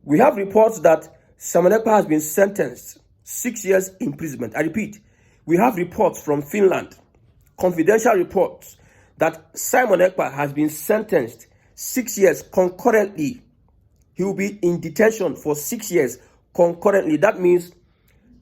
We have reports that Simona has been sentenced 6 years imprisonment. I repeat, we have reports from Finland, confidential reports, that Simon Ekpa has been sentenced 6 years concurrently. He will be in detention for 6 years concurrently. That means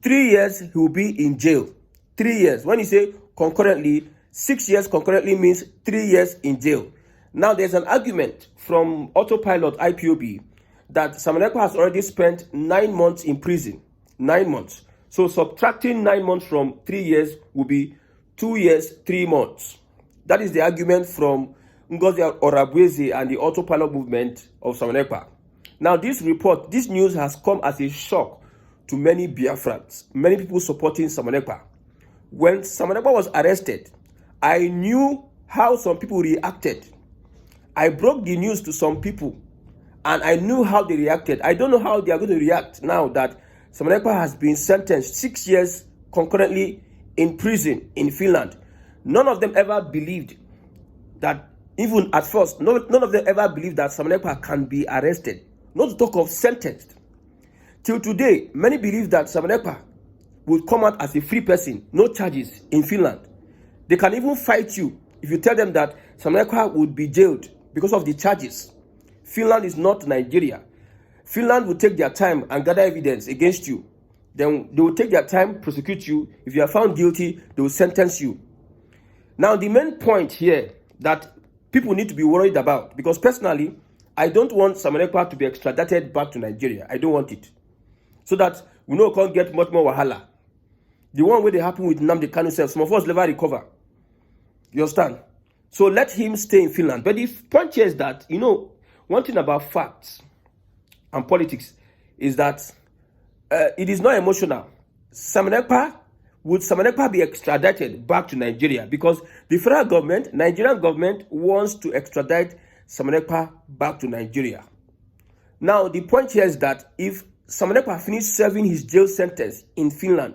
3 years he will be in jail. 3 years. When you say concurrently, 6 years concurrently means 3 years in jail. Now there's an argument from Autopilot IPOB that Simona has already spent 9 months in prison. 9 months. So subtracting 9 months from 3 years will be 2 years, 3 months. That is the argument from Ngozi Orabweze and the Autopilot movement of Simona. Now this news has come as a shock to many Biafrans, many people supporting Simona. When Simona was arrested, I knew how some people reacted. I broke the news to some people and I knew how they reacted. I don't know how they are going to react now that Simona has been sentenced 6 years concurrently in prison in Finland. None of them ever believed that, even at first, none of them ever believed that Simona can be arrested, not to talk of sentenced. Till today, many believe that Simona will come out as a free person, no charges in Finland. They can even fight you if you tell them that Simona would be jailed because of the charges. Finland is not Nigeria. Finland will take their time and gather evidence against you. Then they will take their time, prosecute you. If you are found guilty, they will sentence you. Now, the main point here that people need to be worried about, because personally, I don't want Simona to be extradited back to Nigeria. I don't want it. So that we can't get much more wahala. The one where they happen with Nnamdi Kanu self, some of us never recover. You understand? So let him stay in Finland. But the point here is that, one thing about facts and politics is that it is not emotional. Would Simona be extradited back to Nigeria? Because the federal government, Nigerian government, wants to extradite Simona back to Nigeria. Now, the point here is that if Simona finished serving his jail sentence in Finland,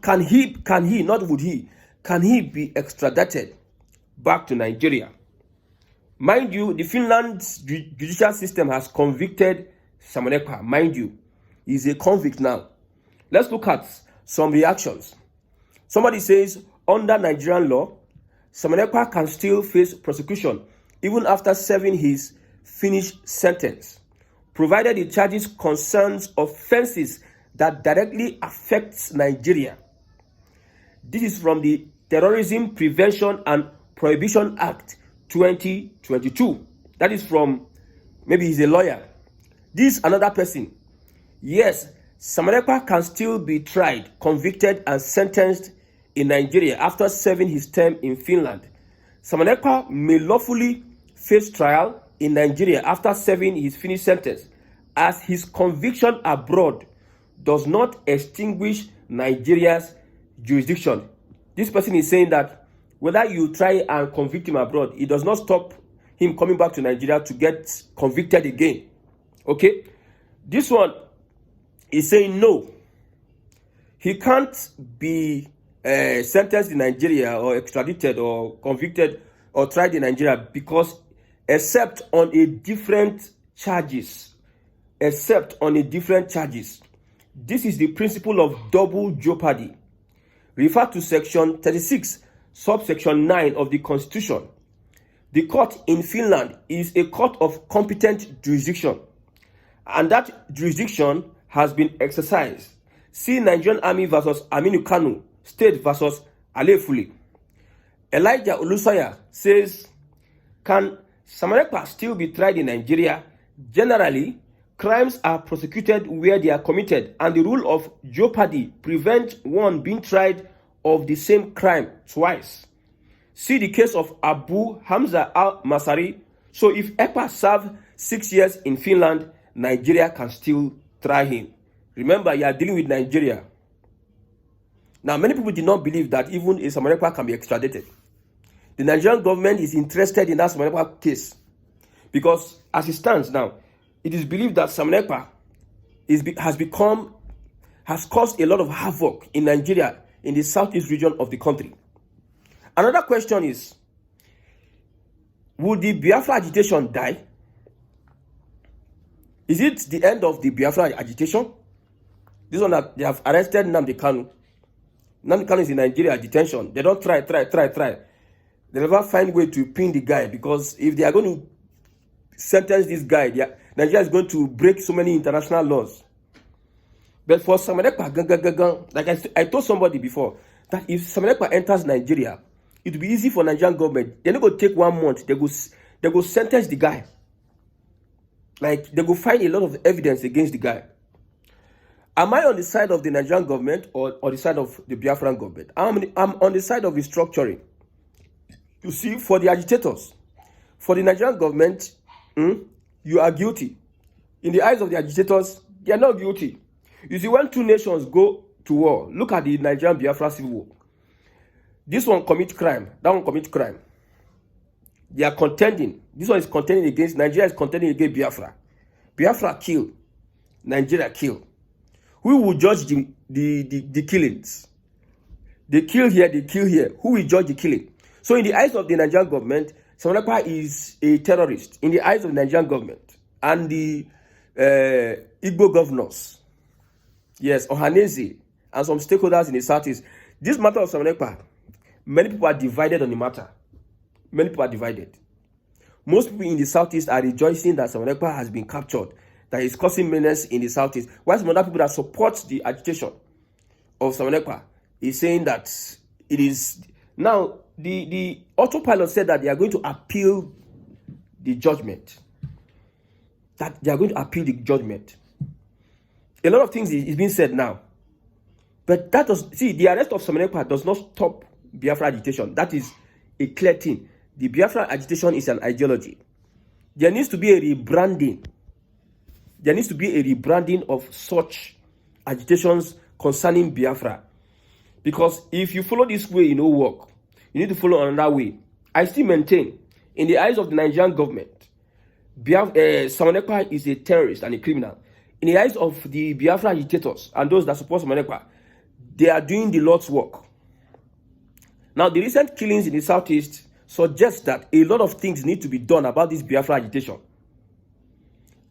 can he be extradited back to Nigeria? Mind you, the Finland's judicial system has convicted Simona. Mind you, he's a convict now. Let's look at some reactions. Somebody says, under Nigerian law, Simona can still face prosecution even after serving his finished sentence, provided the charges concerns offenses that directly affects Nigeria. This is from the Terrorism Prevention and Prohibition Act 2022. That is from, maybe he's a lawyer. This is another person. Yes, Simona can still be tried, convicted, and sentenced in Nigeria after serving his term in Finland. Simona may lawfully face trial in Nigeria after serving his finished sentence, as his conviction abroad does not extinguish Nigeria's jurisdiction. This person is saying that whether you try and convict him abroad, it does not stop him coming back to Nigeria to get convicted again. Okay? This one is saying no. He can't be sentenced in Nigeria or extradited or convicted or tried in Nigeria because except on a different charges. Except on a different charges. This is the principle of double jeopardy. Refer to section 36, subsection 9 of the Constitution. The court in Finland is a court of competent jurisdiction, and that jurisdiction has been exercised. See Nigerian Army versus Aminu Kanu, State versus Alefuli. Elijah Olusanya says, can Simona still be tried in Nigeria? Generally, crimes are prosecuted where they are committed, and the rule of jeopardy prevents one being tried of the same crime twice. See the case of Abu Hamza al-Masari. So if Ekpa served 6 years in Finland, Nigeria can still try him. Remember, you are dealing with Nigeria. Now, many people did not believe that even a Simona can be extradited. The Nigerian government is interested in that Simona case because, as it stands now, it is believed that Simona has caused a lot of havoc in Nigeria, in the southeast region of the country. Another question is, would the Biafra agitation die? Is it the end of the Biafra agitation? This one that they have arrested Nnamdi Kanu. Nnamdi Kanu is in Nigeria detention. They don't try. They never find way to pin the guy, because if they are going to sentence this guy, Nigeria is going to break so many international laws. But for Simona Ekpa, like I told somebody before, that if Simona Ekpa enters Nigeria, it will be easy for Nigerian government. They're not going to take 1 month. They go sentence the guy. Like, they go find a lot of evidence against the guy. Am I on the side of the Nigerian government or the side of the Biafran government? I'm on the side of restructuring. You see, for the agitators, for the Nigerian government, you are guilty. In the eyes of the agitators, they are not guilty. You see, when two nations go to war, look at the Nigerian Biafra civil war. This one commit crime, that one commit crime. They are contending. This one is contending against, Nigeria is contending against Biafra. Biafra kill, Nigeria kill. Who will judge the killings? They kill here, they kill here. Who will judge the killing? So in the eyes of the Nigerian government, Simona Ekpa is a terrorist. In the eyes of the Nigerian government and the Igbo governors, yes, Ohanese, and some stakeholders in the Southeast, this matter of Simona Ekpa, many people are divided on the matter. Many people are divided. Most people in the Southeast are rejoicing that Simona Ekpa has been captured, that is causing menace in the Southeast. While some other people that support the agitation of Simona Ekpa is saying that it is... Now, the autopilot said that they are going to appeal the judgment. That they are going to appeal the judgment. A lot of things is being said now. But that does... See, the arrest of Simona Ekpa does not stop Biafra agitation. That is a clear thing. The Biafra agitation is an ideology. There needs to be a rebranding. There needs to be a rebranding of such agitations concerning Biafra. Because if you follow this way, it will work. You need to follow another way. I still maintain, in the eyes of the Nigerian government, Simona Ekpa is a terrorist and a criminal. In the eyes of the Biafra agitators and those that support Simona Ekpa, they are doing the Lord's work. Now, the recent killings in the Southeast suggest that a lot of things need to be done about this Biafra agitation.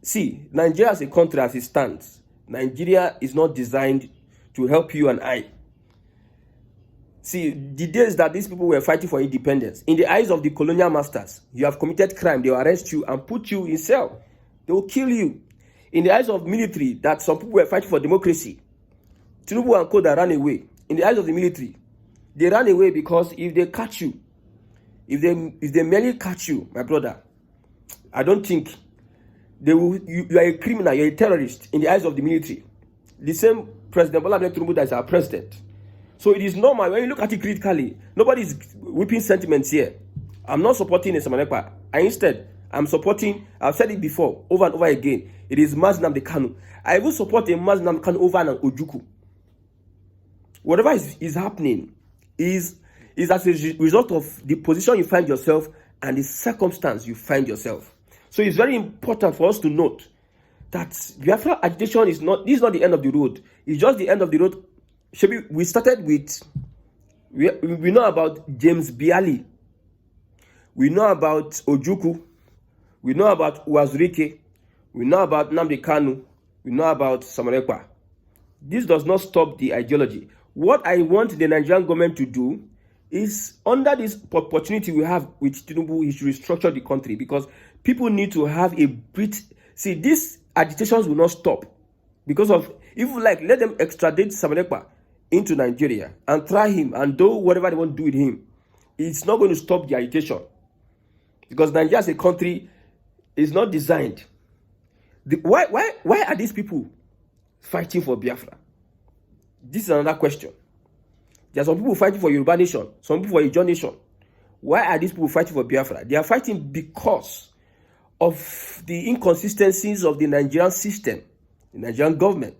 See, Nigeria as a country as it stands, Nigeria is not designed to help you and I. See, the days that these people were fighting for independence, in the eyes of the colonial masters, you have committed crime, they will arrest you and put you in cell. They will kill you. In the eyes of military, that some people were fighting for democracy, Tinubu and Co that ran away. In the eyes of the military, they ran away because if they catch you, if they merely catch you, my brother, I don't think they will. You are a criminal, you are a terrorist in the eyes of the military. The same President Bola Tinubu that is our president. So it is normal when you look at it critically. Nobody is whipping sentiments here. I'm not supporting Simona Ekpa. I'm supporting. I've said it before, over and over again. It is Nnamdi Kanu. I even support a Nnamdi Kanu over an Ojukwu. Whatever is happening is as a result of the position you find yourself and the circumstance you find yourself. So it's very important for us to note that Biafra agitation is not the end of the road. It's just the end of the road. We started with, we know about James Biali. We know about Ojukwu. We know about Uwazurike. We know about Nnamdi Kanu. We know about Simona Ekpa. This does not stop the ideology. What I want the Nigerian government to do is, under this opportunity we have with Tinubu, he should restructure the country, because people need to have a bit. See, these agitations will not stop because of, if you like, let them extradite Simona Ekpa into Nigeria and try him and do whatever they want to do with him. It's not going to stop the agitation, because Nigeria as a country is not designed. Why are these people fighting for Biafra? This is another question. There are some people fighting for Yoruba nation, some people for Ijaw nation. Why are these people fighting for Biafra? They are fighting because of the inconsistencies of the Nigerian system, the Nigerian government.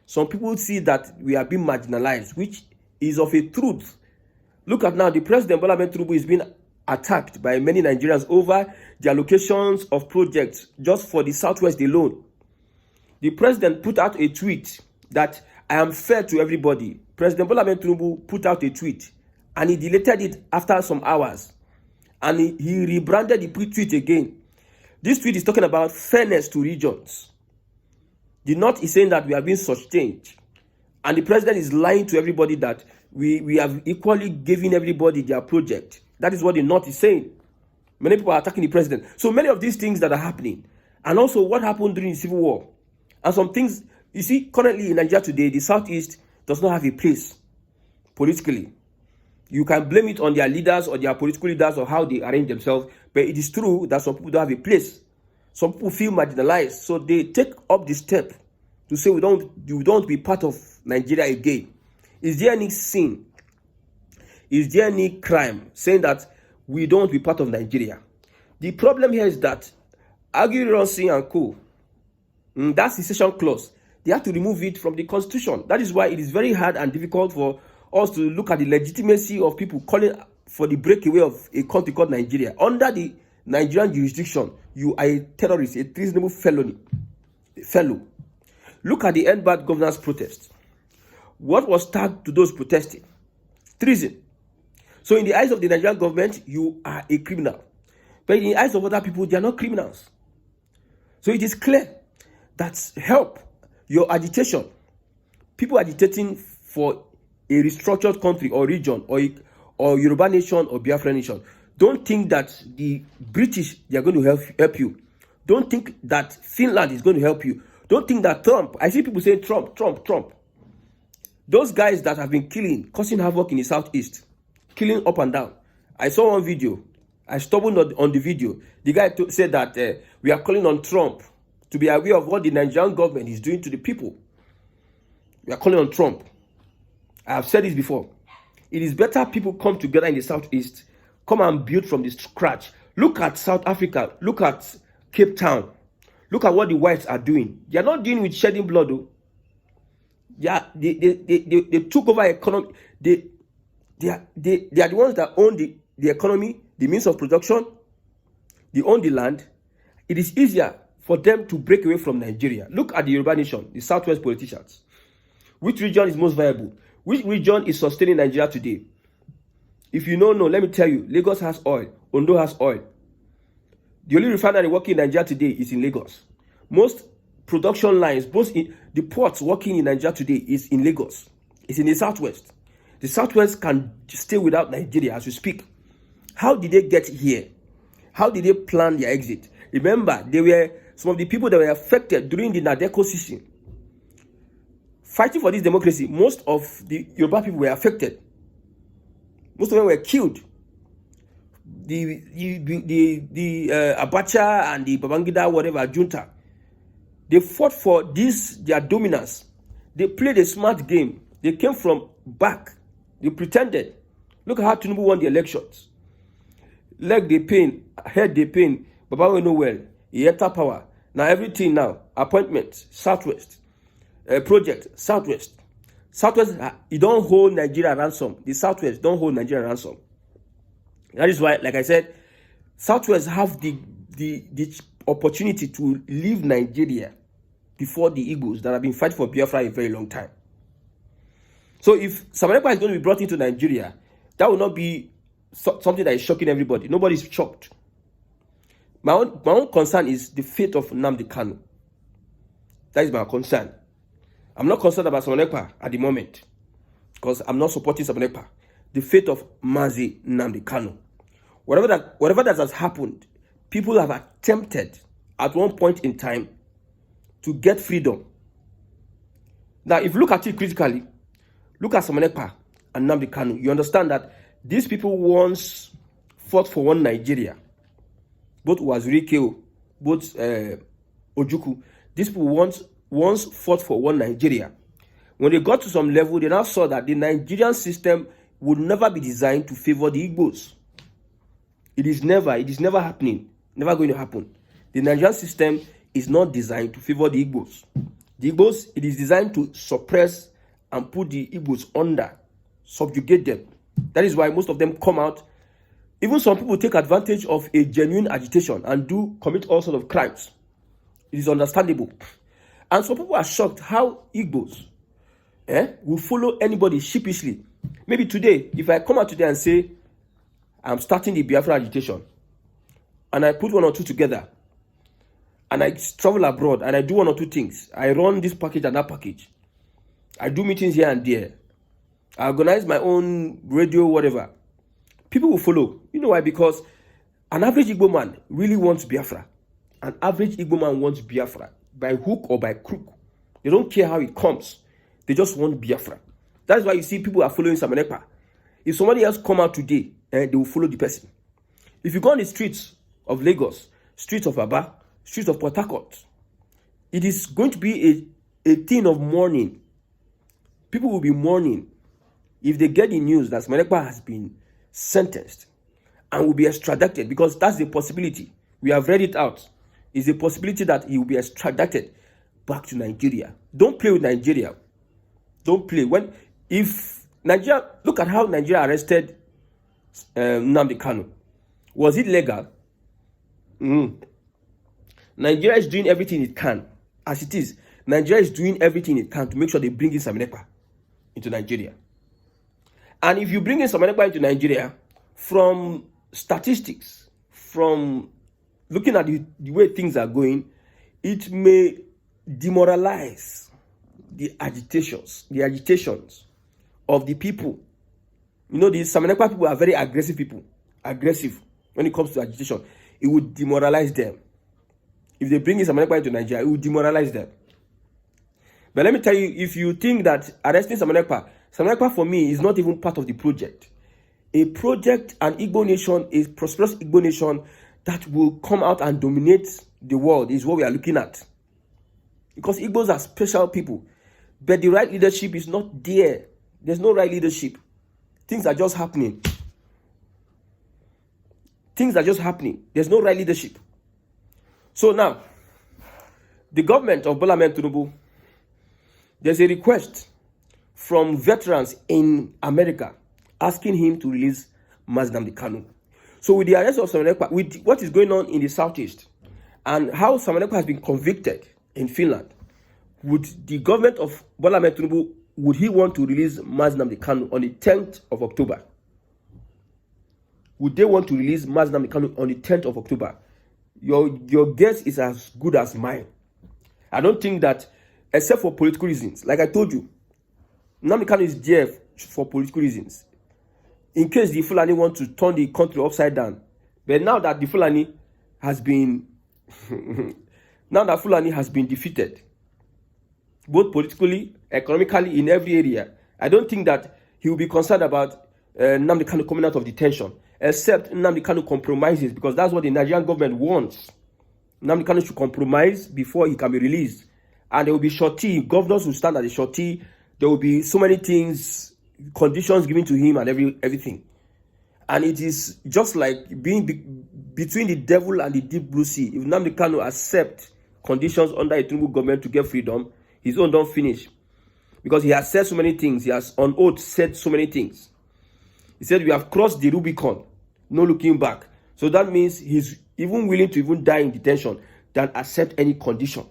Some people see that we are being marginalized, which is of a truth. Look at now, the President Bola Tinubu is being attacked by many Nigerians over the allocations of projects just for the Southwest alone. The President put out a tweet that I am fair to everybody. President Bola Tinubu put out a tweet and he deleted it after some hours. And he rebranded the tweet again. This tweet is talking about fairness to regions. The North is saying that we are being sustained. And the president is lying to everybody that we have equally given everybody their project. That is what the North is saying. Many people are attacking the president. So many of these things that are happening. And also what happened during the Civil War. And some things, you see, currently in Nigeria today, the Southeast does not have a place politically. You can blame it on their leaders or their political leaders or how they arrange themselves. But it is true that some people don't have a place. Some people feel marginalized. So they take up the step to say we don't be part of Nigeria again. Is there any sin? Is there any crime saying that we don't be part of Nigeria? The problem here is that Agiration and co. That secession clause, they have to remove it from the constitution. That is why it is very hard and difficult for us to look at the legitimacy of people calling for the breakaway of a country called Nigeria. Under the Nigerian jurisdiction, you are a terrorist, a treasonable fellow. Look at the end bad governance protest. What was tagged to those protesting? Treason. So in the eyes of the Nigerian government, you are a criminal. But in the eyes of other people, they are not criminals. So it is clear that help your agitation. People agitating for a restructured country or region or Yoruba nation or Biafra nation. Don't think that the British, they are going to help you. Don't think that Finland is going to help you. Don't think that Trump, I see people saying Trump. Those guys that have been killing, causing havoc in the Southeast, killing up and down. I saw one video. I stumbled on the video. The guy said that we are calling on Trump to be aware of what the Nigerian government is doing to the people. We are calling on Trump. I have said this before. It is better people come together in the Southeast, come and build from the scratch. Look at South Africa. Look at Cape Town. Look at what the whites are doing. They are not dealing with shedding blood, though. They took over economy. They are the ones that own the economy, the means of production. They own the land. It is easier for them to break away from Nigeria. Look at the Yoruba nation, the Southwest politicians. Which region is most viable? Which region is sustaining Nigeria today? If you don't know, let me tell you, Lagos has oil. Ondo has oil. The only refinery working in Nigeria today is in Lagos. Most production lines, both in the ports working in Nigeria today is in Lagos. It's in the Southwest. The Southwest can stay without Nigeria as we speak. How did they get here? How did they plan their exit? Remember, they were some of the people that were affected during the Nadeko system. Fighting for this democracy, most of the Yoruba people were affected. Most of them were killed. The Abacha and the Babangida, whatever, junta, they fought for their dominance. They played a smart game. They came from back. They pretended. Look at how Tinubu won the elections. Leg they pain, head they pain. Baba will know well. He entered power. Now everything now, appointment, Southwest, project, Southwest. Southwest, you don't hold Nigeria ransom. The Southwest don't hold Nigeria ransom. That is why, like I said, Southwest have the opportunity to leave Nigeria before the Igbos that have been fighting for Biafra a very long time. So if Simona is going to be brought into Nigeria, that will not be something that is shocking everybody. Nobody is shocked. My own concern is the fate of Nnamdi Kanu. That is my concern. I'm not concerned about Simona at the moment because I'm not supporting Simona. The fate of Mazi Nnamdi Kanu. Whatever that has happened, people have attempted at one point in time to get freedom. Now, if you look at it critically, look at Simona and Nnamdi Kanu, you understand that these people once fought for one Nigeria. Both Wazirike, both Ojukwu. These people once fought for one Nigeria. When they got to some level, they now saw that the Nigerian system would never be designed to favor the Igbos. It is never happening. Never going to happen. The Nigerian system is not designed to favor the Igbos. The Igbos, it is designed to suppress and put the Igbos under, subjugate them. That is why most of them come out. Even some people take advantage of a genuine agitation and commit all sorts of crimes. It is understandable. And some people are shocked how Igbos will follow anybody sheepishly. Maybe today, if I come out today and say, I'm starting the Biafra agitation, and I put one or two together, and I travel abroad and I do one or two things. I run this package and that package. I do meetings here and there. I organize my own radio, whatever. People will follow. You know why? Because an average Igbo man really wants Biafra. An average Igbo man wants Biafra by hook or by crook. They don't care how it comes. They just want Biafra. That's why you see people are following Simon Ekpa. If somebody else come out today, they will follow the person. If you go on the streets of Lagos, streets of Aba, streets of Port Harcourt, it is going to be a thing of mourning. People will be mourning if they get the news that Simon Ekpa has been sentenced and will be extradited, because that's the possibility. We have read it out. It's a possibility that he will be extradited back to Nigeria. Don't play with Nigeria. Don't play. If Nigeria, look at how Nigeria arrested Nnamdi Kanu. Was it legal? Nigeria is doing everything it can, as it is. Nigeria is doing everything it can to make sure they bring in Simon Ekpa into Nigeria. And if you bring in Simon Ekpa into Nigeria, from statistics, from looking at the way things are going, it may demoralize the agitations of the people. You know, these Simon Ekpa people are very aggressive people. Aggressive when it comes to agitation. It would demoralize them. If they bring in Simon Ekpa into Nigeria, it would demoralize them. But let me tell you, if you think that arresting Simon Ekpa for me is not even part of the project. A project, an Igbo nation, a prosperous Igbo nation that will come out and dominate the world is what we are looking at. Because Igbos are special people. But the right leadership is not there. There's no right leadership. Things are just happening. Things are just happening. There's no right leadership. So now, the government of Bola Ahmed Tinubu, there's a request from veterans in America asking him to release Nnamdi Kanu. So with the arrest of Simon Ekpa, with what is going on in the southeast, and how Simon Ekpa has been convicted in Finland, would the government of Bola Ahmed Tinubu, would he want to release Nnamdi Kanu on the 10th of October? Would they want to release Nnamdi Kanu on the 10th of October? Your guess is as good as mine. I don't think that, except for political reasons, like I told you, Nnamdi Kanu is there for political reasons. In case the Fulani want to turn the country upside down. But now that the Fulani has been defeated, both politically, economically, in every area, I don't think that he will be concerned about Nnamdi Kanu coming out of detention, except Nnamdi Kanu compromises, because that's what the Nigerian government wants. Nnamdi Kanu should compromise before he can be released. And there will be shorty, governors will stand at the shorty, there will be so many things, conditions given to him and everything. And it is just like being between the devil and the deep blue sea. If Nnamdi Kanu accepts conditions under a Tinubu government to get freedom, his own don't finish. Because he has said so many things. He has on oath said so many things. He said, we have crossed the Rubicon, no looking back. So that means he's even willing to even die in detention than accept any condition.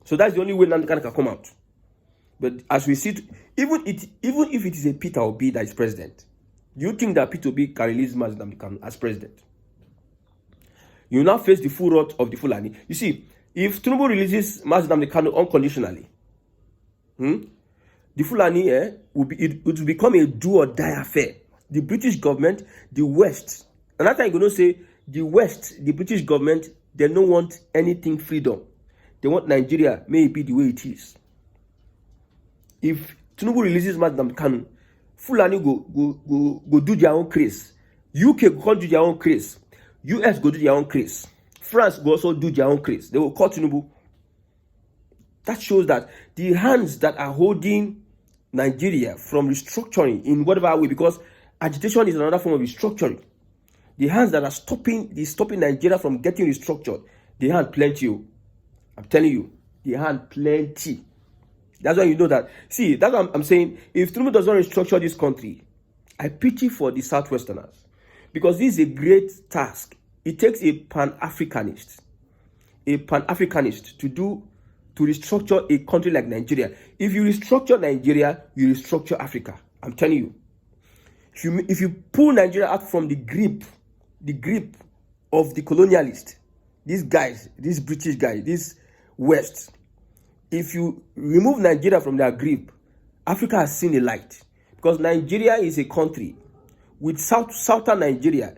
So that's the only way Nnamdi Kanu can come out. But as we see, even if it is a Peter Obi that is president, do you think that Peter Obi can release Nnamdi Kanu as president? You now face the full wrath of the Fulani. You see, if Tinubu releases Nnamdi Kanu unconditionally, the Fulani it will become a do or die affair. The British government, the West, another time you're going to say, the West, the British government, they don't want anything freedom. They want Nigeria, may it be the way it is. If Tinubu releases Nnamdi Kanu, Fulani go do their own craze. UK go do their own craze. US go do their own craze. France go also do their own craze. They will call Tinubu. That shows that the hands that are holding Nigeria from restructuring in whatever way, because agitation is another form of restructuring. The hands that are stopping Nigeria from getting restructured, the hand plenty. I'm telling you, the hand plenty. That's why you know that. See, that's what I'm saying. If Tinubu does not restructure this country, I pity for the Southwesterners. Because this is a great task. It takes a Pan-Africanist to restructure a country like Nigeria. If you restructure Nigeria, you restructure Africa. I'm telling you. If you pull Nigeria out from the grip of the colonialist, these guys, these British guys, this West, if you remove Nigeria from their grip, Africa has seen a light. Because Nigeria is a country with southern Nigeria.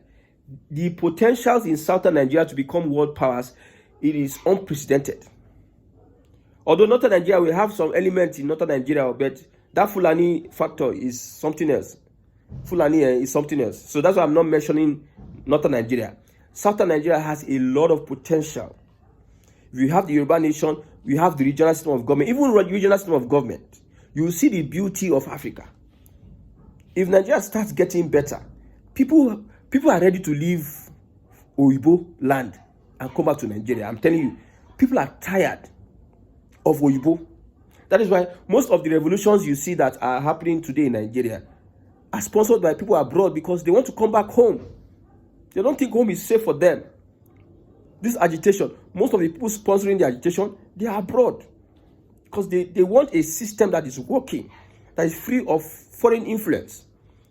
The potentials in southern Nigeria to become world powers, it is unprecedented. Although northern Nigeria will have some elements in northern Nigeria, but that Fulani factor is something else. Fulani is something else. So that's why I'm not mentioning northern Nigeria. Southern Nigeria has a lot of potential. We have the Yoruba nation, we have the regional system of government, even regional system of government. You will see the beauty of Africa. If Nigeria starts getting better, people are ready to leave Oyibo land and come back to Nigeria. I'm telling you, people are tired of Oyibo. That is why most of the revolutions you see that are happening today in Nigeria are sponsored by people abroad, because they want to come back home. They don't think home is safe for them. This agitation, most of the people sponsoring the agitation, they are abroad. Because they want a system that is working, that is free of foreign influence.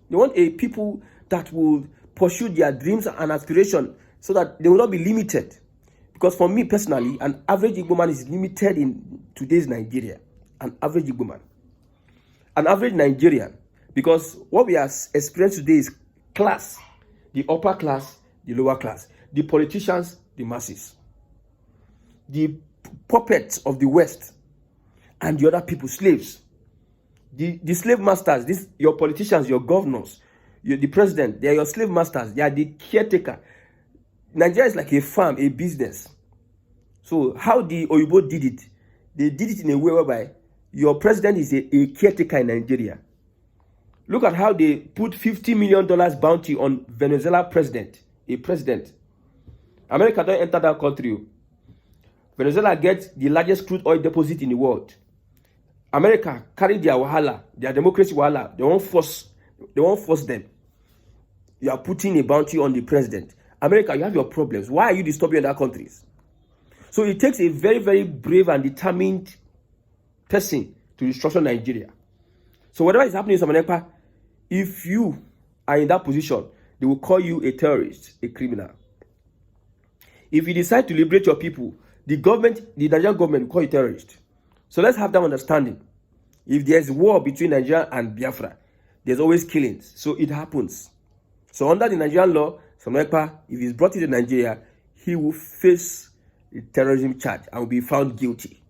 They want a people that will pursue their dreams and aspirations so that they will not be limited. Because for me personally, an average Igbo man is limited in today's Nigeria. An average Igbo man. An average Nigerian. Because what we are experiencing today is class. The upper class, the lower class. The politicians, the masses. The puppets of the West and the other people, slaves. The slave masters, your politicians, your governors, the president, they are your slave masters. They are the caretaker. Nigeria is like a farm, a business. So how the Oyibo did it, they did it in a way whereby your president is a caretaker in Nigeria. Look at how they put $50 million bounty on Venezuela president, a president. America don't enter that country. Venezuela gets the largest crude oil deposit in the world. America carry their wahala, their democracy wahala. They won't force them. You are putting a bounty on the president. America, you have your problems. Why are you disturbing other countries? So it takes a very, very brave and determined person to restructure Nigeria. So whatever is happening in Ekpa, if you are in that position, they will call you a terrorist, a criminal. If you decide to liberate your people, the Nigerian government will call you terrorist. So let's have that understanding. If there's war between Nigeria and Biafra, there's always killings. So it happens. So under the Nigerian law, Ekpa, if he's brought into Nigeria, he will face a terrorism charge and will be found guilty.